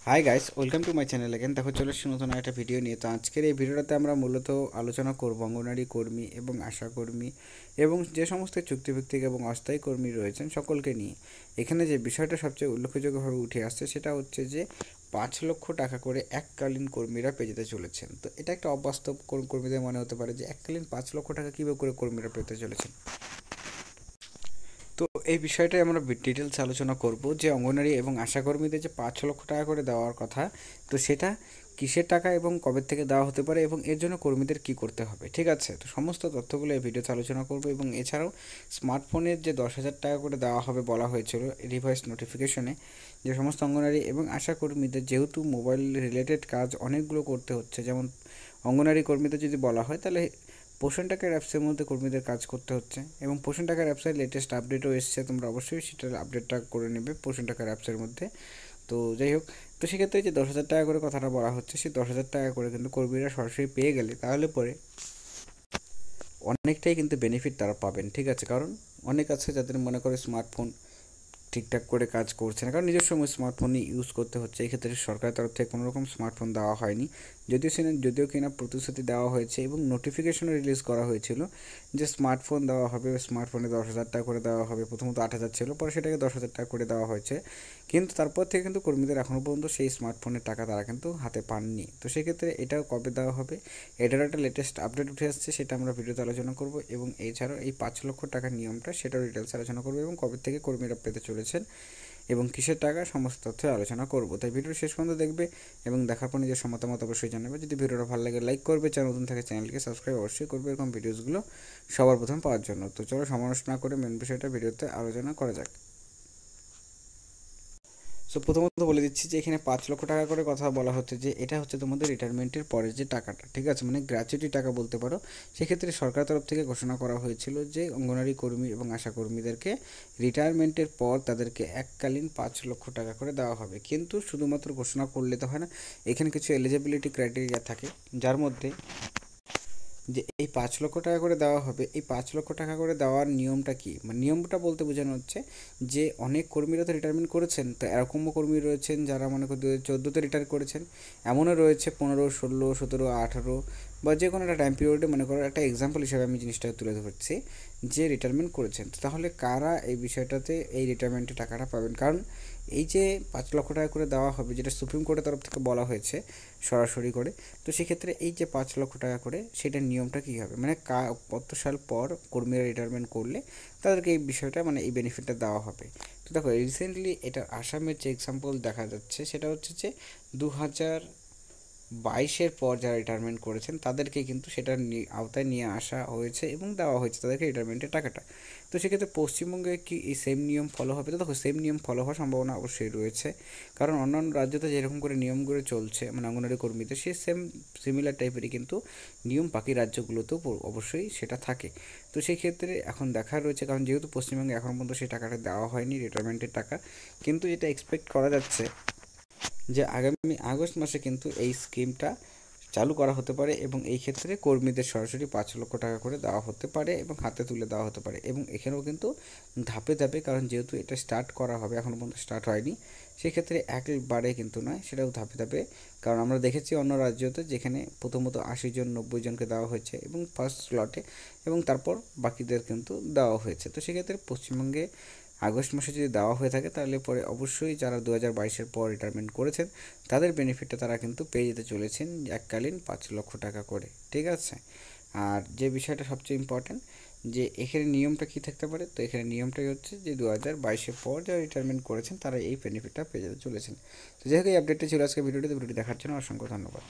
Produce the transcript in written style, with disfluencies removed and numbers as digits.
Hi guys, welcome to my channel again. দেখো চলে এসেছি নতুন একটা ভিডিও নিয়ে। তো আজকের এই ভিডিওটাতে আমরা মূলত আলোচনা করব অঙ্গনওয়াড়ি কর্মী এবং আশা কর্মী এবং যে সমস্ত চুক্তিভিত্তিক এবং অস্থায়ী কর্মী রয়েছেন সকলকে নিয়ে। এখানে যে বিষয়টা সবচেয়ে উল্লেখযোগ্যভাবে উঠে আসছে সেটা হচ্ছে যে 5 লক্ষ টাকা করে এককালীন কর্মীরা পেয়ে যেতে চলেছেন। তো এটা একটা অবাস্তব কর্মীদের মনে হতে পারে যে এককালীন 5 লক্ষ টাকা কীভাবে করে কর্মীরা পেতে চলেছেন। তো এই বিষয়টাই আমরা ডিটেলস আলোচনা করব যে অঙ্গনওয়াড়ি এবং আশাকর্মীদের যে 5 লক্ষ টাকা করে দেওয়ার কথা, তো সেটা কিসের টাকা এবং কবে থেকে দেওয়া হতে পারে এবং এর জন্য কর্মীদের কি করতে হবে, ঠিক আছে। তো সমস্ত তথ্যগুলো এই ভিডিওতে আলোচনা করব এবং এছাড়াও স্মার্টফোনের যে 10,000 টাকা করে দেওয়া হবে বলা হয়েছিল রিভাইস নোটিফিকেশনে, যে সমস্ত অঙ্গনওয়াড়ি এবং আশাকর্মীদের যেহেতু মোবাইল রিলেটেড কাজ অনেকগুলো করতে হচ্ছে, যেমন অঙ্গনওয়াড়ি কর্মীদের যদি বলা হয় তাহলে পোষণ টাকার অ্যাপসের মধ্যে কর্মীদের কাজ করতে হচ্ছে এবং পোষণ টাকার অ্যাপসের লেটেস্ট আপডেটও এসছে, তোমরা অবশ্যই সেটার আপডেটটা করে নেবে পোষণ টাকার অ্যাপসের মধ্যে। তো যাই হোক, তো সেক্ষেত্রে যে 10,000 টাকা করে কথাটা বলা হচ্ছে, সেই 10,000 টাকা করে কিন্তু কর্মীরা সরাসরি পেয়ে গেলে তাহলে পরে অনেকটাই কিন্তু বেনিফিট তারা পাবেন, ঠিক আছে। কারণ অনেক আছে যাদের মনে করে স্মার্টফোন ঠিকঠাক করে কাজ করছে না, কারণ নিজস্ব স্মার্টফোনই ইউজ করতে হচ্ছে। এই ক্ষেত্রে সরকারের তরফ থেকে কোনো রকম স্মার্টফোন দেওয়া হয়নি, যদিও কিনা প্রতিশ্রুতি দেওয়া হয়েছে এবং নোটিফিকেশনও রিলিজ করা হয়েছিল যে স্মার্টফোন দেওয়া হবে। স্মার্টফোনে 10,000 টাকা করে দেওয়া হবে, প্রথমত 8,000 ছিল, পরে সেটাকে 10,000 টাকা করে দেওয়া হয়েছে। কিন্তু তারপর থেকে কিন্তু কর্মীদের এখনও পর্যন্ত সেই স্মার্টফোনের টাকা তারা কিন্তু হাতে পাননি। তো সেক্ষেত্রে এটাও কবে দেওয়া হবে, এটারও একটা লেটেস্ট আপডেট উঠে আসছে, সেটা আমরা ভিডিওতে আলোচনা করব এবং এছাড়াও এই 5 লক্ষ টাকার নিয়মটা সেটাও ডিটেলস আলোচনা করবো এবং কবে থেকে কর্মীরা পেতে চলেছেন এবং কিসের টাকা, সমস্ত তথ্য আলোচনা করব। তাই ভিডিও শেষ পর্যন্ত দেখবে এবং দেখার পর নিজের মতামত অবশ্যই জানাবে। যদি ভিডিওটা ভালো লাগে লাইক করবে, চ্যানেল নতুন থাকে চ্যানেলকে সাবস্ক্রাইব অবশ্যই করবে এরকম ভিডিওসগুলো সবার প্রথম পাওয়ার জন্য। তো চলো সময় নষ্ট না করে মেন বিষয়টা ভিডিওতে আলোচনা করা যাক। সো প্রথমত বলে দিচ্ছি যে এখানে 5 লক্ষ টাকা করে কথা বলা হচ্ছে, যে এটা হচ্ছে তোমাদের রিটায়ারমেন্টের পরে যে টাকাটা, ঠিক আছে, মানে গ্র্যাচুইটি টাকা বলতে পারো। সেক্ষেত্রে সরকার তরফ থেকে ঘোষণা করা হয়েছিল যে অঙ্গনওয়াড়ি কর্মী এবং আশা কর্মীদেরকে রিটায়ারমেন্টের পর তাদেরকে এককালীন 5 লক্ষ টাকা করে দেওয়া হবে। কিন্তু শুধুমাত্র ঘোষণা করলে তো হয় না, এখানে কিছু এলিজিবিলিটি ক্রাইটেরিয়া থাকে, যার মধ্যে যে এই 5 লক্ষ টাকা করে দেওয়া হবে। এই 5 লক্ষ টাকা করে দেওয়ার নিয়মটা কি, মানে নিয়মটা বলতে বোঝানো হচ্ছে যে অনেক কর্মীরা তো রিটায়ারমেন্ট করেছেন, তো এরকমও কর্মী রয়েছেন যারা মনে করি 2014-তে রিটায়ার করেছেন, এমনও রয়েছে 15, 16, 17, 18 বা যে কোনো একটা টাইম পিরিয়ডে, মনে করো একটা এক্সাম্পল হিসাবে আমি জিনিসটা তুলে ধরছি, যে রিটায়ারমেন্ট করেছেন। তো তাহলে কারা এই বিষয়টাতে এই রিটায়ারমেন্টের টাকাটা পাবেন, কারণ এই যে 5 লক্ষ টাকা করে দেওয়া হবে যেটা সুপ্রিম কোর্টের তরফ থেকে বলা হয়েছে সরাসরি করে, তো সেক্ষেত্রে এই যে 5 লক্ষ টাকা করে সেটার নিয়মটা কী হবে, মানে কত সাল পর কর্মীরা রিটায়ারমেন্ট করলে তাদেরকে এই বিষয়টা, মানে এই বেনিফিটটা দেওয়া হবে। তো দেখো রিসেন্টলি এটার আসামের যে এক্সাম্পল দেখা যাচ্ছে সেটা হচ্ছে যে 2022-এর পর যারা রিটায়ারমেন্ট করেছেন তাদেরকে কিন্তু সেটার আওতায় নিয়ে আসা হয়েছে এবং দেওয়া হয়েছে তাদেরকে রিটায়ারমেন্টের টাকাটা। তো সেক্ষেত্রে পশ্চিমবঙ্গে কি এই সেম নিয়ম ফলো হবে? তো দেখো সেম নিয়ম ফলো হওয়ার সম্ভাবনা অবশ্যই রয়েছে, কারণ অন্যান্য রাজ্যতে যেরকম করে নিয়মগুলো চলছে, মানে অঙ্গনওয়াড়ি কর্মীদের সেই সিমিলার টাইপেরই কিন্তু নিয়ম বাকি রাজ্যগুলোতেও অবশ্যই সেটা থাকে। তো সেই ক্ষেত্রে এখন দেখার রয়েছে, কারণ যেহেতু পশ্চিমবঙ্গে এখন পর্যন্ত সেই টাকাটা দেওয়া হয়নি রিটায়ারমেন্টের টাকা, কিন্তু যেটা এক্সপেক্ট করা যাচ্ছে যে আগামী আগস্ট মাসে কিন্তু এই স্কিমটা চালু করা হতে পারে এবং এই ক্ষেত্রে কর্মীদের সরাসরি 5 লক্ষ টাকা করে দেওয়া হতে পারে এবং হাতে তুলে দেওয়া হতে পারে। এবং এখানেও কিন্তু ধাপে ধাপে, কারণ যেহেতু এটা স্টার্ট করা হবে এখনও পর্যন্ত স্টার্ট হয়নি, সেক্ষেত্রে একবারে কিন্তু নয়, সেটাও ধাপে ধাপে। কারণ আমরা দেখেছি অন্য রাজ্যতে যেখানে প্রথমত 80 জন 90 জনকে দেওয়া হয়েছে এবং ফার্স্ট স্লটে, এবং তারপর বাকিদের কিন্তু দেওয়া হয়েছে। তো সেক্ষেত্রে পশ্চিমবঙ্গে আগস্ট মাসে যদি দেওয়া হয়ে থাকে তাহলে পরে অবশ্যই যারা 2022-এর পর রিটায়ারমেন্ট করেছেন তাদের বেনিফিটটা তারা কিন্তু পেয়ে যেতে চলেছেন এককালীন 5 লক্ষ টাকা করে, ঠিক আছে। আর যে বিষয়টা সবচেয়ে ইম্পর্ট্যান্ট, যে এখানে নিয়মটা কী থাকতে পারে, তো এখানে নিয়মটাই হচ্ছে যে 2022-এর পর যারা রিটায়ারমেন্ট করেছেন তারা এই বেনিফিটটা পেয়ে যেতে চলেছেন। তো যাই হোক, এই আপডেটটা ছিল আজকে ভিডিওটি দেখার জন্য অসংখ্য ধন্যবাদ।